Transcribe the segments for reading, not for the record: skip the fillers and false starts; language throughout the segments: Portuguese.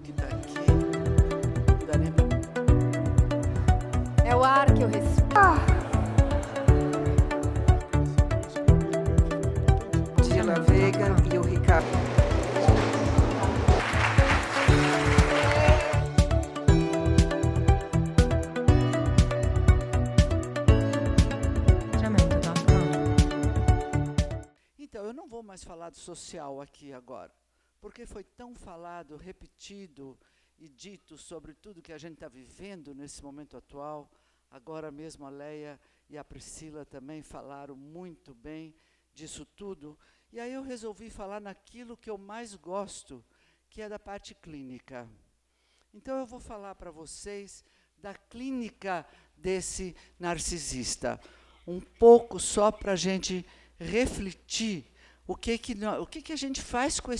Que tá aqui. Não dá nem pra... É o ar que eu respiro. Dila Veiga e o Ricardo. Então, eu não vou mais falar do social aqui agora, porque foi tão falado, repetido e dito sobre tudo que a gente está vivendo nesse momento atual. Agora mesmo a Leia e a Priscila também falaram muito bem disso tudo. E aí eu resolvi falar naquilo que eu mais gosto, que é da parte clínica. Então eu vou falar para vocês da clínica desse narcisista. Um pouco só para a gente refletir o que a gente faz com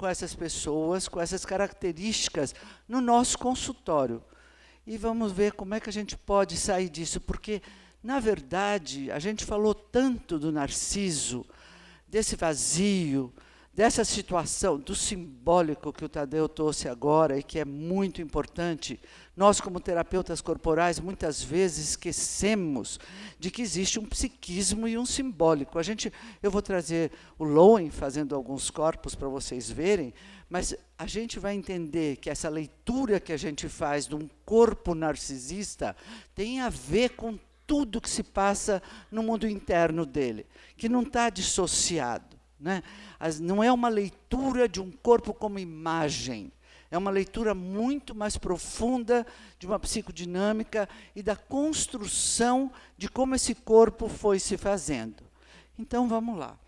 essas pessoas, com essas características no nosso consultório. E vamos ver como é que a gente pode sair disso, porque, na verdade, a gente falou tanto do Narciso, desse vazio, dessa situação, do simbólico que o Tadeu trouxe agora e que é muito importante. Nós, como terapeutas corporais, muitas vezes esquecemos de que existe um psiquismo e um simbólico. Eu vou trazer o Lowen fazendo alguns corpos para vocês verem, mas a gente vai entender que essa leitura que a gente faz de um corpo narcisista tem a ver com tudo que se passa no mundo interno dele, que não está dissociado. Né? Não é uma leitura de um corpo como imagem, é uma leitura muito mais profunda de uma psicodinâmica e da construção de como esse corpo foi se fazendo. Então, vamos lá.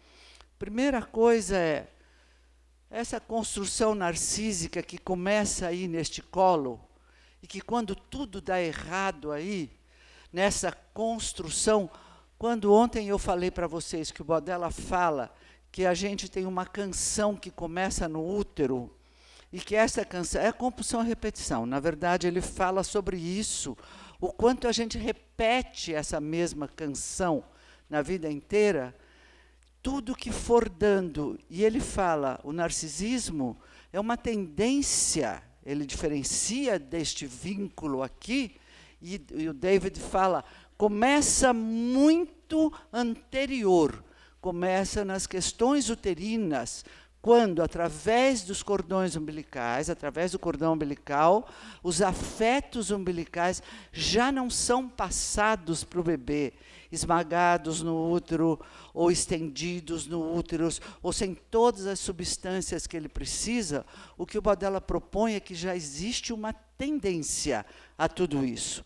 Primeira coisa é essa construção narcísica que começa aí neste colo, e que quando tudo dá errado aí, nessa construção, quando ontem eu falei para vocês que o Bodella fala que a gente tem uma canção que começa no útero, e que essa canção é compulsão e repetição. Na verdade, ele fala sobre isso, o quanto a gente repete essa mesma canção na vida inteira, tudo que for dando. E ele fala, o narcisismo é uma tendência, ele diferencia deste vínculo aqui, e o David fala, começa muito anterior, começa nas questões uterinas, quando, através dos cordões umbilicais, através do cordão umbilical, os afetos umbilicais já não são passados para o bebê, esmagados no útero, ou estendidos no útero, ou sem todas as substâncias que ele precisa. O que o Bodella propõe é que já existe uma tendência a tudo isso.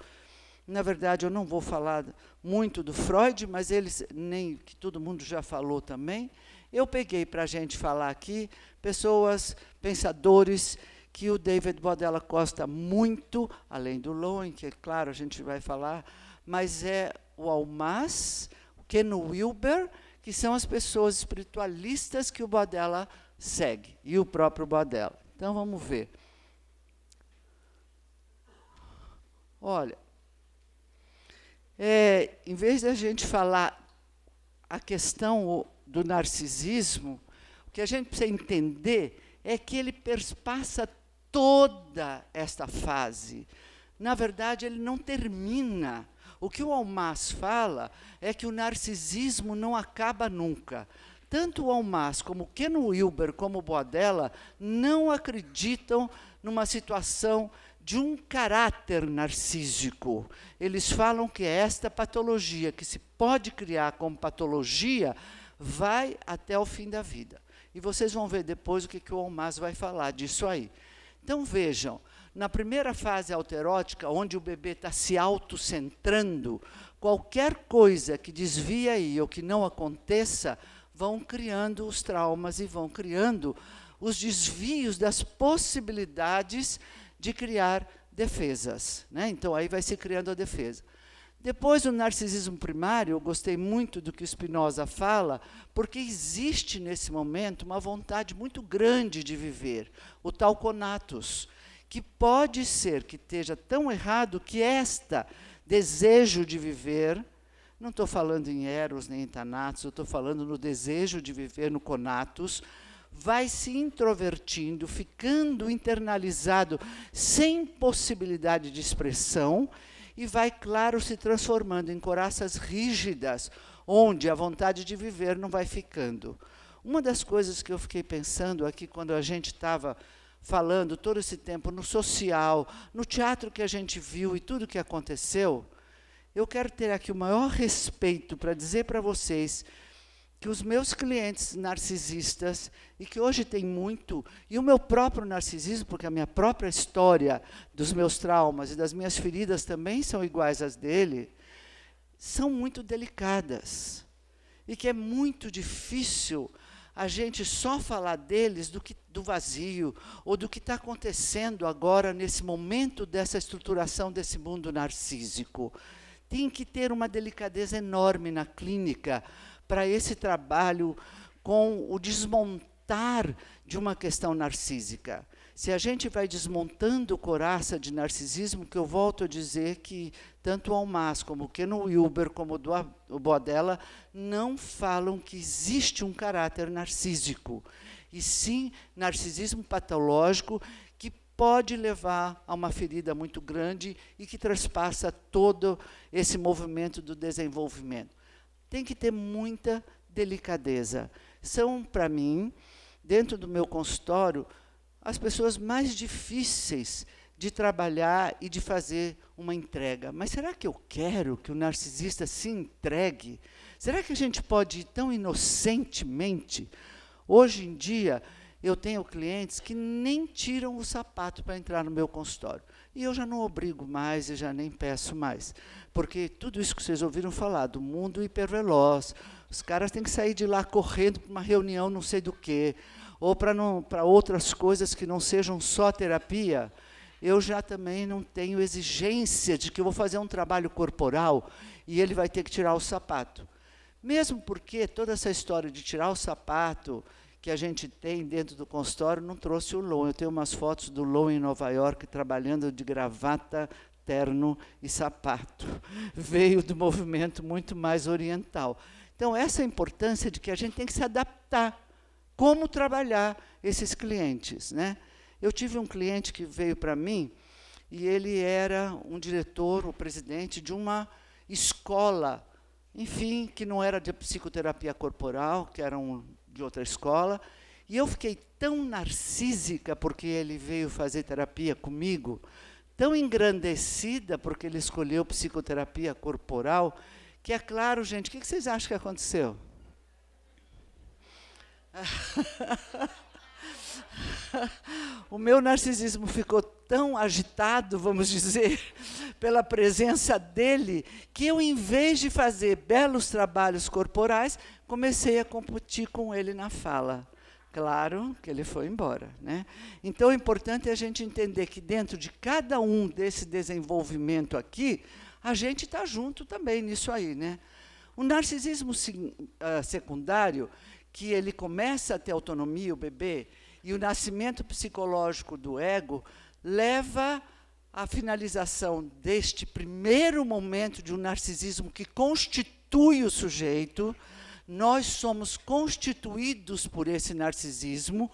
Na verdade, eu não vou falar muito do Freud, mas nem que todo mundo já falou também. Eu peguei para a gente falar aqui pessoas, pensadores, que o David Bodella gosta muito, além do Lowen, que, é claro, a gente vai falar, mas é o Almaas, o Ken Wilber, que são as pessoas espiritualistas que o Bodella segue, e o próprio Bodella. Então, vamos ver. Olha, em vez de a gente falar a questão do narcisismo, o que a gente precisa entender é que ele perpassa toda esta fase. Na verdade, ele não termina. O que o Almaas fala é que o narcisismo não acaba nunca. Tanto o Almaas como o Ken Wilber, como o Bodella, não acreditam numa situação de um caráter narcísico. Eles falam que esta patologia, que se pode criar como patologia, vai até o fim da vida. E vocês vão ver depois o que o Almaas vai falar disso aí. Então, vejam, na primeira fase autoerótica, onde o bebê está se autocentrando, qualquer coisa que desvia aí ou que não aconteça, vão criando os traumas e vão criando os desvios das possibilidades de criar defesas. Né? Então, aí vai se criando a defesa. Depois, o narcisismo primário, eu gostei muito do que o Spinoza fala, porque existe, nesse momento, uma vontade muito grande de viver, o tal conatus, que pode ser que esteja tão errado que desejo de viver, não estou falando em eros nem em thanatos, eu estou falando no desejo de viver, no conatus, vai se introvertindo, ficando internalizado, sem possibilidade de expressão, e vai, claro, se transformando em coraças rígidas, onde a vontade de viver não vai ficando. Uma das coisas que eu fiquei pensando aqui, quando a gente estava falando todo esse tempo no social, no teatro que a gente viu e tudo que aconteceu, eu quero ter aqui o maior respeito para dizer para vocês que os meus clientes narcisistas, e que hoje tem muito, e o meu próprio narcisismo, porque a minha própria história dos meus traumas e das minhas feridas também são iguais às dele, são muito delicadas. E que é muito difícil a gente só falar deles do vazio, ou do que está acontecendo agora, nesse momento dessa estruturação desse mundo narcísico. Tem que ter uma delicadeza enorme na clínica, para esse trabalho com o desmontar de uma questão narcísica. Se a gente vai desmontando coraça de narcisismo, que eu volto a dizer que tanto o Almaz, como o Ken Wilber, como o Boadella, não falam que existe um caráter narcísico, e sim narcisismo patológico, que pode levar a uma ferida muito grande e que transpassa todo esse movimento do desenvolvimento. Tem que ter muita delicadeza. São, para mim, dentro do meu consultório, as pessoas mais difíceis de trabalhar e de fazer uma entrega. Mas será que eu quero que o narcisista se entregue? Será que a gente pode ir tão inocentemente? Hoje em dia, eu tenho clientes que nem tiram o sapato para entrar no meu consultório. E eu já não obrigo mais e já nem peço mais. Porque tudo isso que vocês ouviram falar, do mundo hiperveloz, os caras têm que sair de lá correndo para uma reunião não sei do quê, ou para outras coisas que não sejam só terapia. Eu já também não tenho exigência de que eu vou fazer um trabalho corporal e ele vai ter que tirar o sapato. Mesmo porque toda essa história de tirar o sapato que a gente tem dentro do consultório não trouxe o Lon. Eu tenho umas fotos do Lon em Nova York trabalhando de gravata, terno e sapato. Veio do movimento muito mais oriental. Então, essa é a importância de que a gente tem que se adaptar. Como trabalhar esses clientes, né? Eu tive um cliente que veio para mim e ele era um diretor, o presidente de uma escola, enfim, que não era de psicoterapia corporal, que era de outra escola. E eu fiquei tão narcísica porque ele veio fazer terapia comigo, tão engrandecida porque ele escolheu psicoterapia corporal, que é claro, gente, o que vocês acham que aconteceu? O meu narcisismo ficou tão agitado, vamos dizer, pela presença dele, que eu, em vez de fazer belos trabalhos corporais, comecei a competir com ele na fala. Claro que ele foi embora, né? Então, o importante é a gente entender que dentro de cada um desse desenvolvimento aqui, a gente está junto também nisso aí, né? O narcisismo secundário, que ele começa a ter autonomia, o bebê, e o nascimento psicológico do ego, leva à finalização deste primeiro momento de um narcisismo que constitui o sujeito. Nós somos constituídos por esse narcisismo,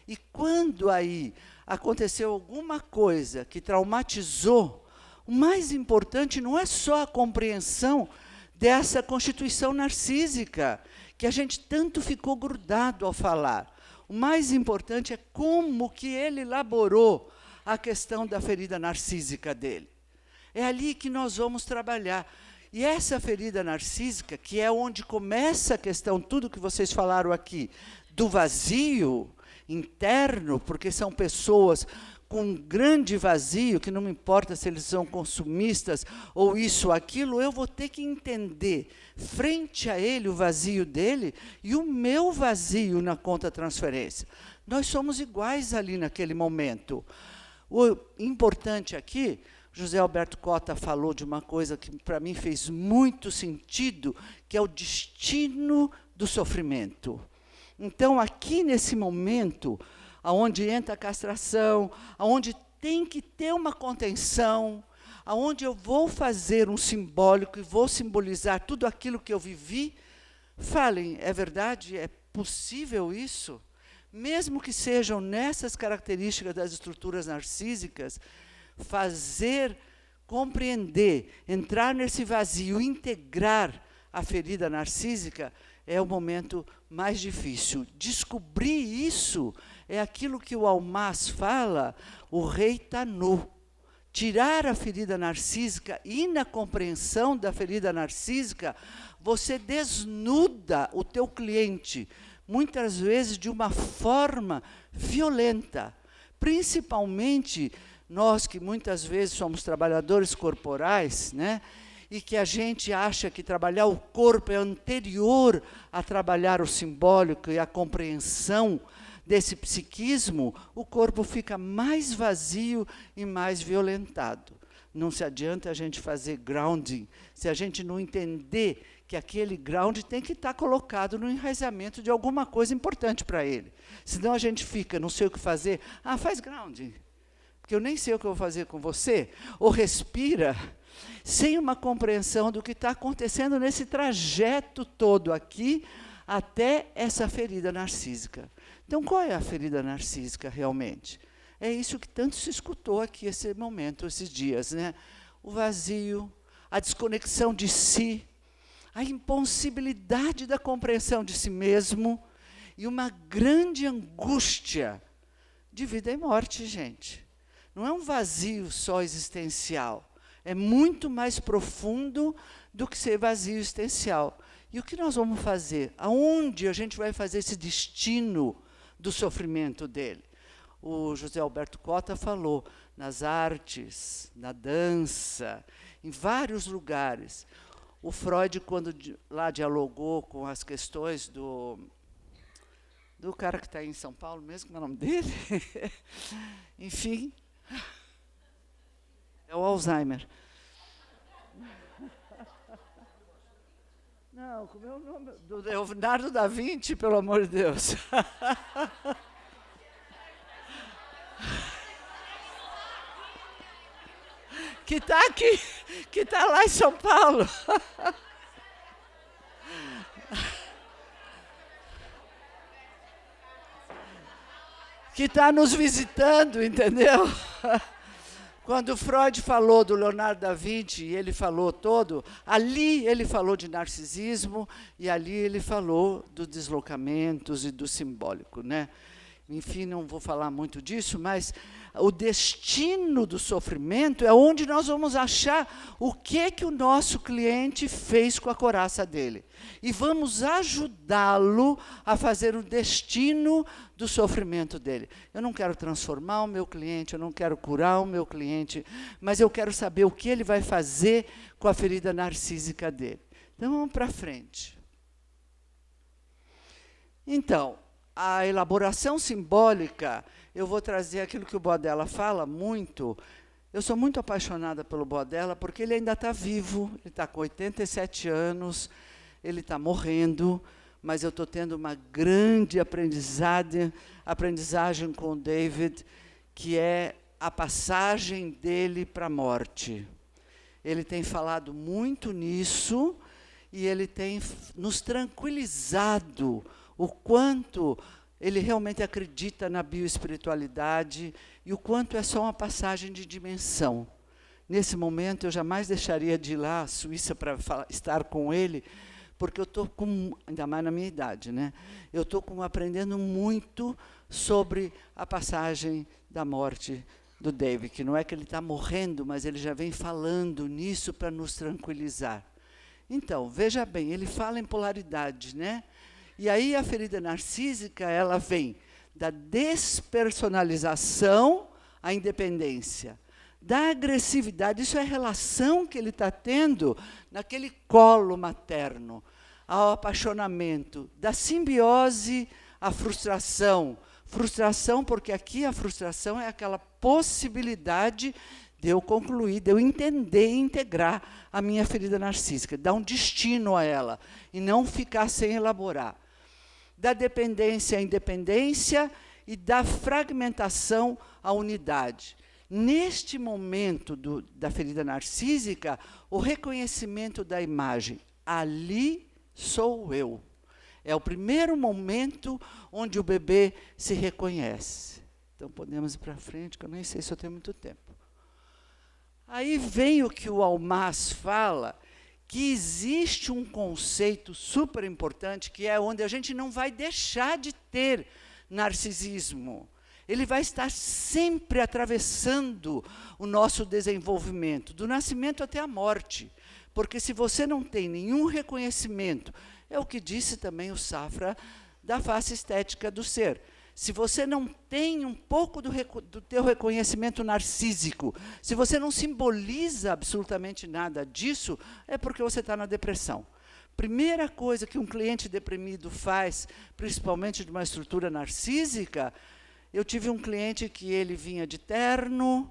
e quando aí aconteceu alguma coisa que traumatizou, o mais importante não é só a compreensão dessa constituição narcísica, que a gente tanto ficou grudado ao falar. O mais importante é como que ele elaborou a questão da ferida narcísica dele. É ali que nós vamos trabalhar. E essa ferida narcísica, que é onde começa a questão, tudo que vocês falaram aqui, do vazio interno, porque são pessoas com um grande vazio, que não me importa se eles são consumistas ou isso ou aquilo, eu vou ter que entender, frente a ele, o vazio dele e o meu vazio na conta transferência. Nós somos iguais ali naquele momento. O importante aqui, José Alberto Cota falou de uma coisa que para mim fez muito sentido, que é o destino do sofrimento. Então, aqui nesse momento, aonde entra a castração, aonde tem que ter uma contenção, aonde eu vou fazer um simbólico e vou simbolizar tudo aquilo que eu vivi, falem, é verdade? É possível isso? mesmo que sejam nessas características das estruturas narcísicas, fazer, compreender, entrar nesse vazio, integrar a ferida narcísica, é o momento mais difícil. Descobrir isso é aquilo que o Almaz fala, o rei está nu. Tirar a ferida narcísica e na compreensão da ferida narcísica, você desnuda o teu cliente, muitas vezes de uma forma violenta. Principalmente nós que muitas vezes somos trabalhadores corporais, né? E que a gente acha que trabalhar o corpo é anterior a trabalhar o simbólico e a compreensão desse psiquismo, o corpo fica mais vazio e mais violentado. Não se adianta a gente fazer grounding, se a gente não entender que aquele ground tem que estar colocado no enraizamento de alguma coisa importante para ele. Senão a gente fica, não sei o que fazer, faz grounding, porque eu nem sei o que eu vou fazer com você, ou respira, sem uma compreensão do que está acontecendo nesse trajeto todo aqui, até essa ferida narcísica. Então, qual é a ferida narcísica realmente? É isso que tanto se escutou aqui esse momento, esses dias, né? O vazio, a desconexão de si, a impossibilidade da compreensão de si mesmo e uma grande angústia de vida e morte, gente. Não é um vazio só existencial, é muito mais profundo do que ser vazio existencial. E o que nós vamos fazer? Aonde a gente vai fazer esse destino do sofrimento dele? O José Alberto Cota falou, nas artes, na dança, em vários lugares. O Freud, quando lá dialogou com as questões do cara que está aí em São Paulo mesmo, como é o nome dele? Enfim, é o Alzheimer. Não, como é o nome? Do Leonardo da Vinci, pelo amor de Deus. Que está aqui, que está lá em São Paulo. Que está nos visitando, entendeu? Quando Freud falou do Leonardo da Vinci, e ele falou todo, ali ele falou de narcisismo, e ali ele falou dos deslocamentos e do simbólico, né? Enfim, não vou falar muito disso, mas o destino do sofrimento é onde nós vamos achar o que o nosso cliente fez com a coraça dele. E vamos ajudá-lo a fazer o destino do sofrimento dele. Eu não quero transformar o meu cliente, eu não quero curar o meu cliente, mas eu quero saber o que ele vai fazer com a ferida narcísica dele. Então, vamos para frente. Então, a elaboração simbólica, eu vou trazer aquilo que o Boadella fala muito. Eu sou muito apaixonada pelo Boadella, porque ele ainda está vivo, ele está com 87 anos, ele está morrendo, mas eu estou tendo uma grande aprendizagem com o David, que é a passagem dele para a morte. Ele tem falado muito nisso, e ele tem nos tranquilizado o quanto ele realmente acredita na bioespiritualidade e o quanto é só uma passagem de dimensão. Nesse momento, eu jamais deixaria de ir lá à Suíça para estar com ele, porque eu estou ainda mais na minha idade, né? Eu estou aprendendo muito sobre a passagem da morte do David, que não é que ele está morrendo, mas ele já vem falando nisso para nos tranquilizar. Então, veja bem, ele fala em polaridade, né? E aí a ferida narcísica, ela vem da despersonalização à independência, da agressividade, isso é a relação que ele está tendo naquele colo materno, ao apaixonamento, da simbiose à frustração. Frustração, porque aqui a frustração é aquela possibilidade de eu concluir, de eu entender e integrar a minha ferida narcísica, dar um destino a ela, e não ficar sem elaborar. Da dependência à independência e da fragmentação à unidade. Neste momento da ferida narcísica, o reconhecimento da imagem, ali sou eu. É o primeiro momento onde o bebê se reconhece. Então, podemos ir para frente, que eu nem sei se eu tenho muito tempo. Aí vem o que o Almaas fala, que existe um conceito super importante, que é onde a gente não vai deixar de ter narcisismo. Ele vai estar sempre atravessando o nosso desenvolvimento, do nascimento até a morte. Porque se você não tem nenhum reconhecimento, é o que disse também o Safra da face estética do ser. Se você não tem um pouco do teu reconhecimento narcísico, se você não simboliza absolutamente nada disso, é porque você está na depressão. Primeira coisa que um cliente deprimido faz, principalmente de uma estrutura narcísica, eu tive um cliente que ele vinha de terno,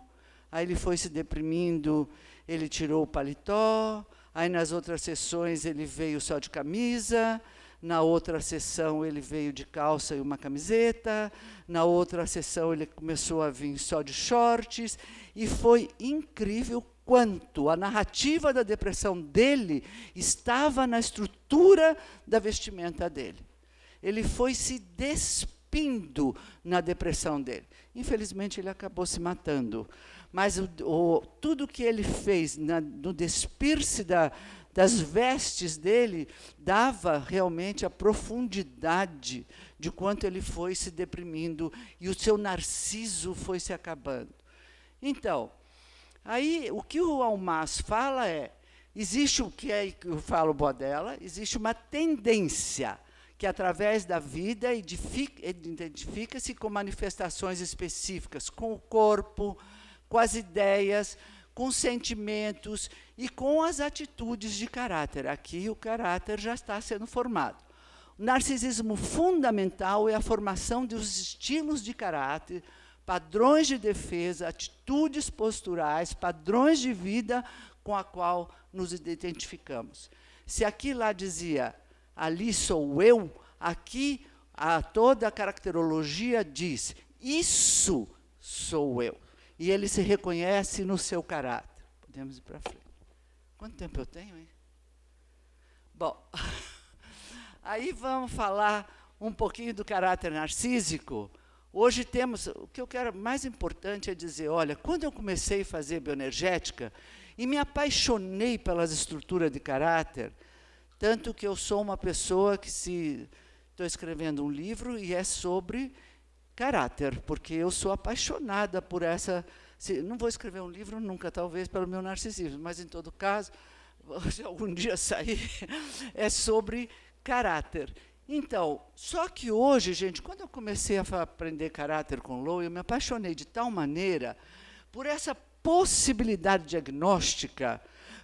aí ele foi se deprimindo, ele tirou o paletó, aí nas outras sessões ele veio só de camisa, na outra sessão ele veio de calça e uma camiseta, na outra sessão ele começou a vir só de shorts, e foi incrível quanto a narrativa da depressão dele estava na estrutura da vestimenta dele. Ele foi se despindo na depressão dele. Infelizmente, ele acabou se matando. Mas tudo que ele fez no despir-se das vestes dele dava realmente a profundidade de quanto ele foi se deprimindo e o seu narciso foi se acabando. Então, aí o que o Almaas fala existe o que eu falo Bodella, existe uma tendência que através da vida identifica-se com manifestações específicas, com o corpo, com as ideias, com sentimentos e com as atitudes de caráter. Aqui o caráter já está sendo formado. O narcisismo fundamental é a formação dos estilos de caráter, padrões de defesa, atitudes posturais, padrões de vida com a qual nos identificamos. Se aqui lá dizia, ali sou eu, aqui toda a caracterologia diz, isso sou eu. E ele se reconhece no seu caráter. Podemos ir para frente. Quanto tempo eu tenho, hein? Bom, aí vamos falar um pouquinho do caráter narcísico. Hoje temos, o que eu quero mais importante é dizer, olha, quando eu comecei a fazer bioenergética, e me apaixonei pelas estruturas de caráter, tanto que eu sou uma pessoa que estou escrevendo um livro e é sobre caráter, porque eu sou apaixonada por essa... não vou escrever um livro nunca, talvez, pelo meu narcisismo, mas, em todo caso, se algum dia sair, é sobre caráter. Então, só que hoje, gente, quando eu comecei a aprender caráter com Low, eu me apaixonei de tal maneira por essa possibilidade diagnóstica,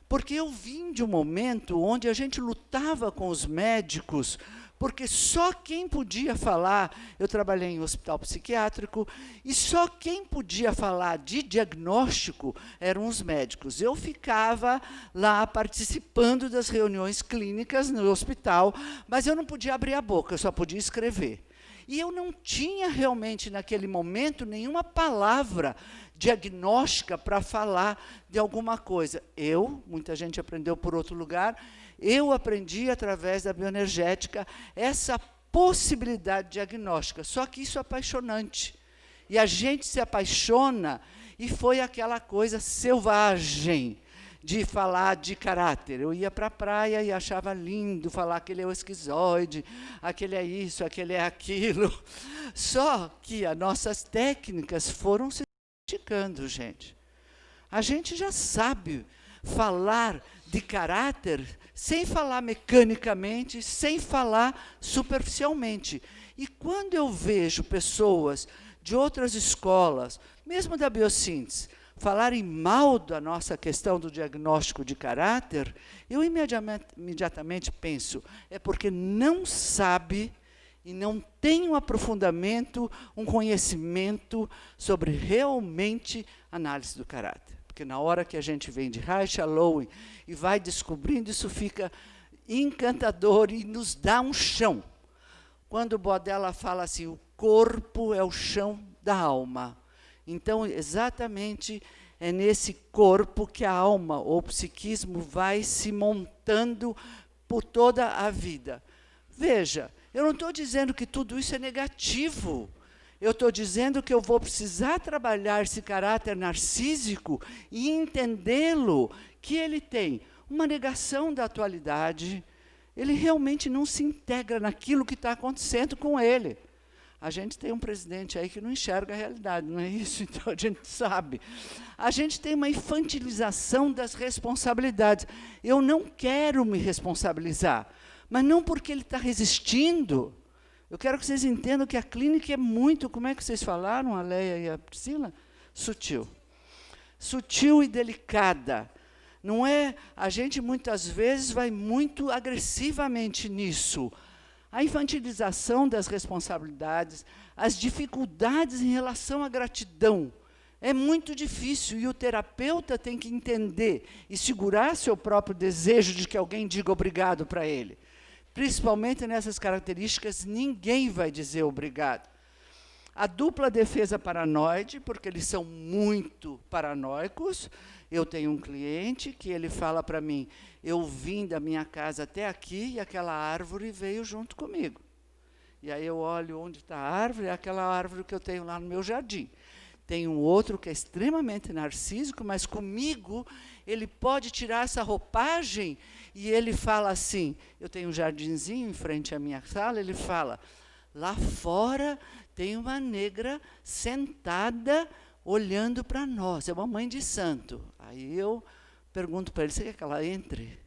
porque eu vim de um momento onde a gente lutava com os médicos, porque só quem podia falar, eu trabalhei em hospital psiquiátrico, e só quem podia falar de diagnóstico eram os médicos. Eu ficava lá participando das reuniões clínicas no hospital, mas eu não podia abrir a boca, eu só podia escrever. E eu não tinha realmente, naquele momento, nenhuma palavra diagnóstica para falar de alguma coisa. Muita gente aprendeu por outro lugar, eu aprendi, através da bioenergética, essa possibilidade diagnóstica. Só que isso é apaixonante. E a gente se apaixona, e foi aquela coisa selvagem de falar de caráter. Eu ia para a praia e achava lindo falar aquele é o esquizoide, aquele é isso, aquele é aquilo. Só que as nossas técnicas foram se sofisticando, gente. A gente já sabe falar de caráter sem falar mecanicamente, sem falar superficialmente. E quando eu vejo pessoas de outras escolas, mesmo da biossíntese, falarem mal da nossa questão do diagnóstico de caráter, eu imediatamente penso, é porque não sabe e não tem um aprofundamento, um conhecimento sobre realmente análise do caráter. Porque na hora que a gente vem de Reich a Lowen e vai descobrindo, isso fica encantador e nos dá um chão. Quando Bodella fala assim, o corpo é o chão da alma. Então, exatamente, é nesse corpo que a alma, ou o psiquismo, vai se montando por toda a vida. Veja, Eu não estou dizendo que tudo isso é negativo. Eu estou dizendo que eu vou precisar trabalhar esse caráter narcísico e entendê-lo, que ele tem uma negação da atualidade, ele realmente não se integra naquilo que está acontecendo com ele. A gente tem um presidente aí que não enxerga a realidade, não é isso? Então, a gente sabe. A gente tem uma infantilização das responsabilidades. Eu não quero me responsabilizar, mas não porque ele está resistindo. Eu quero que vocês entendam que a clínica é muito, como é que vocês falaram, a Leia e a Priscila? Sutil. Sutil e delicada. Não é, a gente muitas vezes vai muito agressivamente nisso. A infantilização das responsabilidades, as dificuldades em relação à gratidão, é muito difícil, e o terapeuta tem que entender e segurar seu próprio desejo de que alguém diga obrigado para ele. Principalmente nessas características, ninguém vai dizer obrigado. A dupla defesa paranoide, porque eles são muito paranoicos. Eu tenho um cliente que ele fala para mim, eu vim da minha casa até aqui e aquela árvore veio junto comigo. E aí eu olho onde está a árvore, é aquela árvore que eu tenho lá no meu jardim. Tem um outro que é extremamente narcísico, mas comigo ele pode tirar essa roupagem e ele fala assim, eu tenho um jardinzinho em frente à minha sala, ele fala, lá fora tem uma negra sentada olhando para nós, é uma mãe de santo. Aí eu pergunto para ele, você quer que ela entre?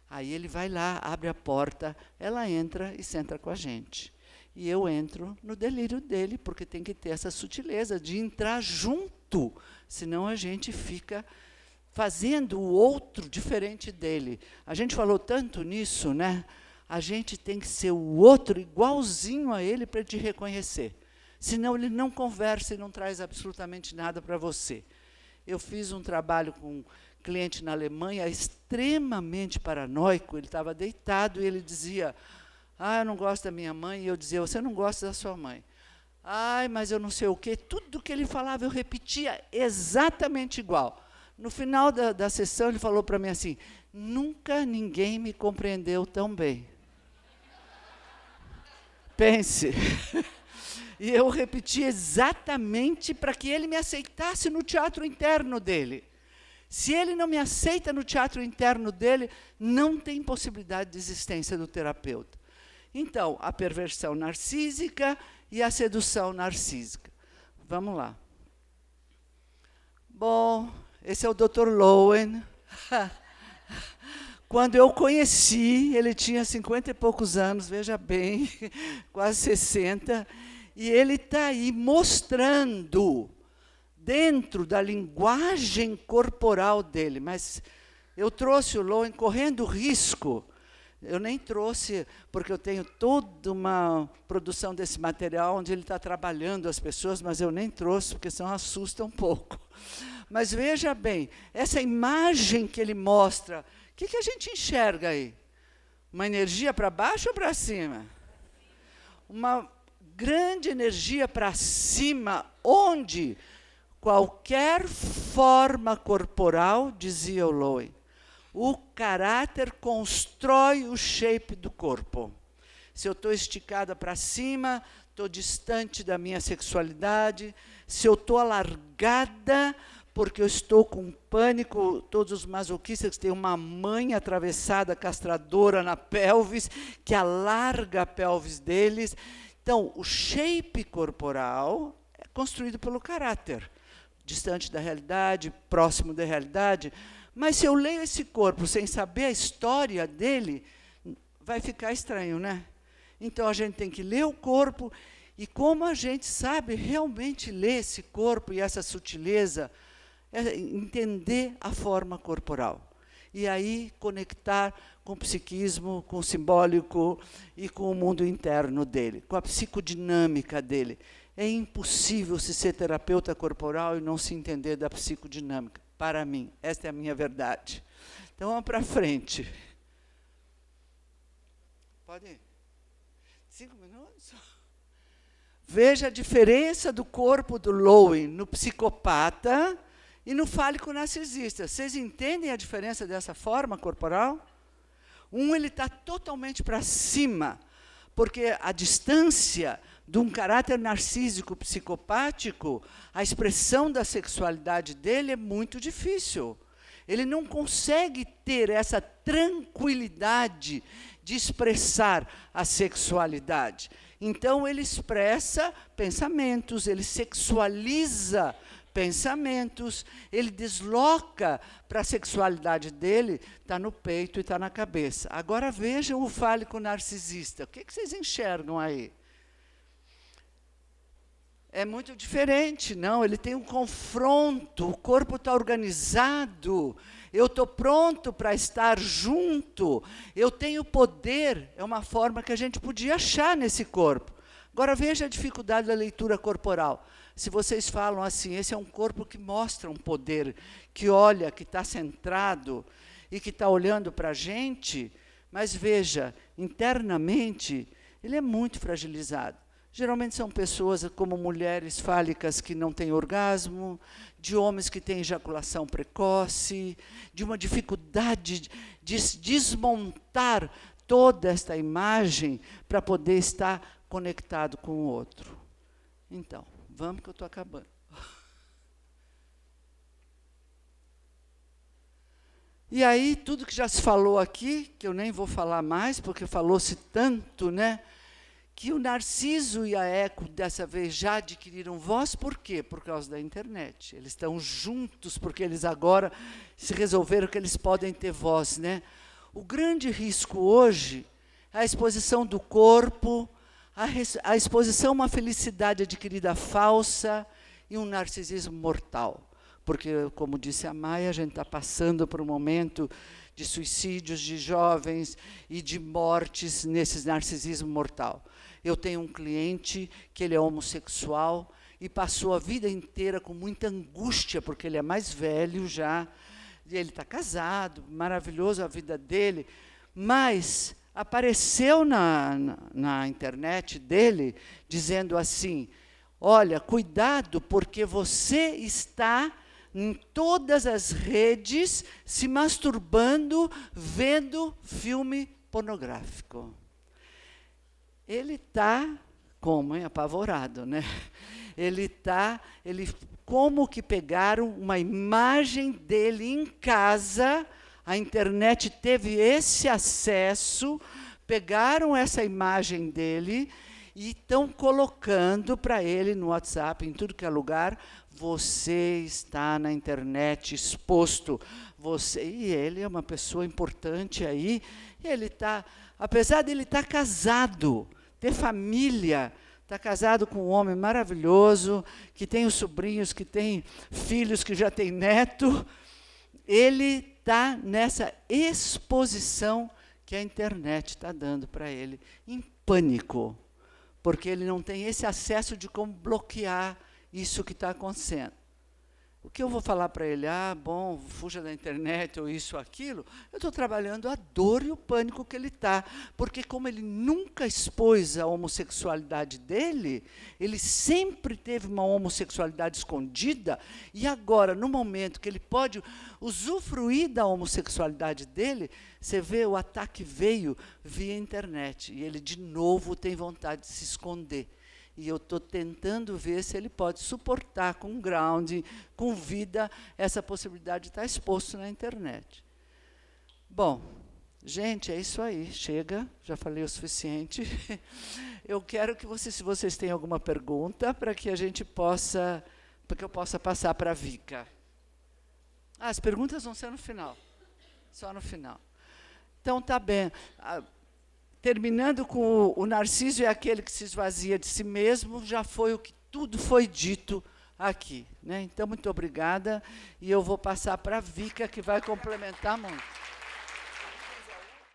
Aí ele vai lá, abre a porta, ela entra e senta com a gente. E eu entro no delírio dele, porque tem que ter essa sutileza de entrar junto, senão a gente fica fazendo o outro diferente dele. A gente falou tanto nisso, né? A gente tem que ser o outro igualzinho a ele para te reconhecer. Senão ele não conversa e não traz absolutamente nada para você. Eu fiz um trabalho com um cliente na Alemanha, extremamente paranoico, ele estava deitado e ele dizia, eu não gosto da minha mãe, e eu dizia, você não gosta da sua mãe. Ai, mas eu não sei o quê, tudo que ele falava eu repetia exatamente igual. No final da sessão ele falou para mim assim, nunca ninguém me compreendeu tão bem. Pense. E eu repeti exatamente para que ele me aceitasse no teatro interno dele. Se ele não me aceita no teatro interno dele, não tem possibilidade de existência do terapeuta. Então, a perversão narcísica e a sedução narcísica. Vamos lá. Bom, esse é o Dr. Lowen. Quando eu conheci, ele tinha 50 e poucos anos, veja bem, quase 60, e ele está aí mostrando, dentro da linguagem corporal dele, mas eu trouxe o Lowen correndo risco. Eu nem trouxe, porque eu tenho toda uma produção desse material, onde ele está trabalhando as pessoas, mas eu nem trouxe, porque senão assusta um pouco. Mas veja bem, essa imagem que ele mostra, o que a gente enxerga aí? Uma energia para baixo ou para cima? Uma grande energia para cima, onde qualquer forma corporal, dizia o Lowen, o caráter constrói o shape do corpo. Se eu estou esticada para cima, estou distante da minha sexualidade. Se eu estou alargada, porque eu estou com pânico, todos os masoquistas têm uma mãe atravessada, castradora na pelvis, que alarga a pelvis deles. Então, o shape corporal é construído pelo caráter, distante da realidade, próximo da realidade. Mas se eu leio esse corpo sem saber a história dele, vai ficar estranho, né? Então, a gente tem que ler o corpo, e como a gente sabe realmente ler esse corpo e essa sutileza, é entender a forma corporal. E aí, conectar com o psiquismo, com o simbólico e com o mundo interno dele, com a psicodinâmica dele. É impossível se ser terapeuta corporal e não se entender da psicodinâmica. Para mim, esta é a minha verdade. Então, vamos para frente. Pode ir? 5 minutos? Veja a diferença do corpo do Lowen no psicopata e no fálico narcisista. Vocês entendem a diferença dessa forma corporal? Um, ele está totalmente para cima, porque a distância de um caráter narcísico psicopático, a expressão da sexualidade dele é muito difícil. Ele não consegue ter essa tranquilidade de expressar a sexualidade. Então, ele expressa pensamentos, ele sexualiza pensamentos, ele desloca para a sexualidade dele, está no peito e está na cabeça. Agora, vejam o fálico narcisista. O que vocês enxergam aí? É muito diferente, não? Ele tem um confronto, o corpo está organizado, eu estou pronto para estar junto, eu tenho poder, é uma forma que a gente podia achar nesse corpo. Agora veja a dificuldade da leitura corporal. Se vocês falam assim, esse é um corpo que mostra um poder, que olha, que está centrado e que está olhando para a gente, mas veja, internamente, ele é muito fragilizado. Geralmente são pessoas como mulheres fálicas que não têm orgasmo, de homens que têm ejaculação precoce, de uma dificuldade de desmontar toda esta imagem para poder estar conectado com o outro. Então, vamos que eu estou acabando. E aí, tudo que já se falou aqui, que eu nem vou falar mais, porque falou-se tanto, né? Que o Narciso e a Eco, dessa vez, já adquiriram voz. Por quê? Por causa da internet. Eles estão juntos, porque eles agora se resolveram que eles podem ter voz, né? O grande risco hoje é a exposição do corpo, a exposição a uma felicidade adquirida falsa e um narcisismo mortal. Porque, como disse a Maia, a gente está passando por um momento de suicídios de jovens e de mortes nesse narcisismo mortal. Eu tenho um cliente que ele é homossexual e passou a vida inteira com muita angústia, porque ele é mais velho já, e ele está casado, maravilhoso a vida dele, mas apareceu na internet dele, dizendo assim, olha, cuidado, porque você está em todas as redes se masturbando, vendo filme pornográfico. Ele está, como, hein, apavorado, né? Como que pegaram uma imagem dele em casa, a internet teve esse acesso, pegaram essa imagem dele e estão colocando para ele no WhatsApp, em tudo que é lugar, você está na internet exposto. E ele é uma pessoa importante aí, ele está, apesar de ele estar casado, ter família, está casado com um homem maravilhoso, que tem os sobrinhos, que tem filhos, que já tem neto, ele está nessa exposição que a internet está dando para ele, em pânico, porque ele não tem esse acesso de como bloquear isso que está acontecendo. O que eu vou falar para ele? Ah, bom, fuja da internet, ou isso, ou aquilo. Eu estou trabalhando a dor e o pânico que ele está. Porque como ele nunca expôs a homossexualidade dele, ele sempre teve uma homossexualidade escondida, e agora, no momento que ele pode usufruir da homossexualidade dele, você vê, o ataque veio via internet, e ele, de novo, tem vontade de se esconder. E eu estou tentando ver se ele pode suportar com ground, com vida, essa possibilidade de estar exposto na internet. Bom, gente, é isso aí. Chega, já falei o suficiente. Eu quero que vocês, se vocês têm alguma pergunta, para que a gente possa, para que eu possa passar para a Vika. As perguntas vão ser no final. Só no final. Então, tá bem. Terminando com o Narciso é aquele que se esvazia de si mesmo, já foi o que tudo foi dito aqui, né? Então, muito obrigada, e eu vou passar para a Vika, que vai complementar muito.